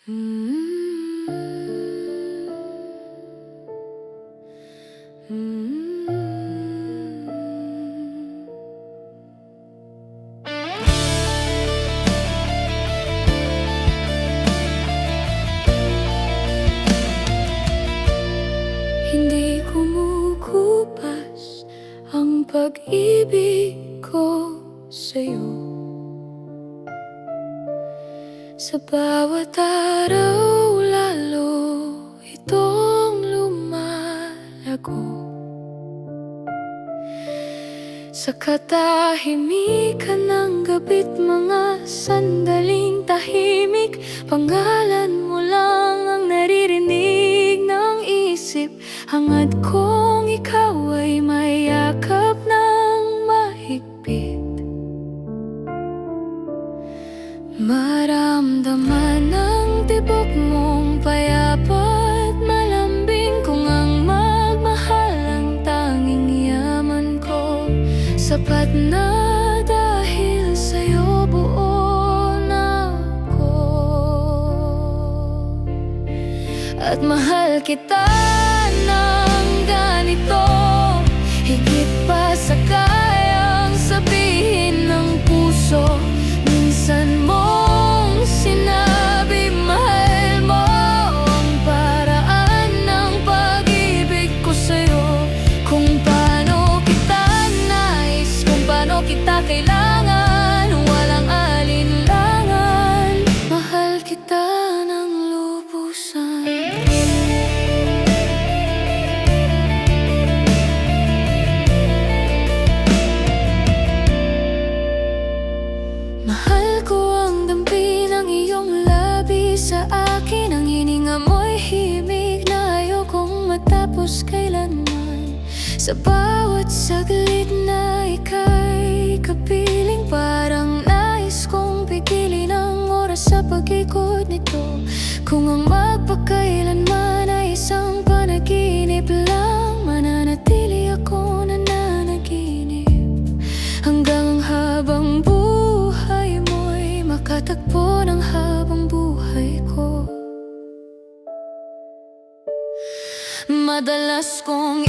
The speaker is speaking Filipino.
Hindi kumukupas ang pag-ibig ko sa'yo. Sa bawat araw lalo itong lumalago. Sa katahimikan ng gabi't mga sandaling tahimik, pangalan mo lang ang naririnig ng isip. Hangad kong ikaw ay mayakap ng mahigpit, maramdaman ng tibok mong payapa't malambing. Kung ang magmahal ang tanging yaman ko, sapat na dahil sa'yo buo na ako. At mahal kita ng ganito, higit pa sa kayang sabihin ng puso. Minsan mong sinabi mahal mo ang paraan ng pag-ibig ko sa'yo. Kung paano kita nais, kung paano kita kailangan, walang alinlangan, mahal kita ng lubusan. Mahal ko ang dampi ng iyong labi sa akin, ang hininga mo'y himig na ayokong matapos kailanman. Sa bawat saglit na ika'y kapiling, parang nais kong pigilin ang oras sa pag-ikot nito. Kung ang magpakailanman ay isang panaginip lang, mananatili ako nananaginip hanggang habang buhay mo'y makatagpo ng habang buhay ko. Madalas kong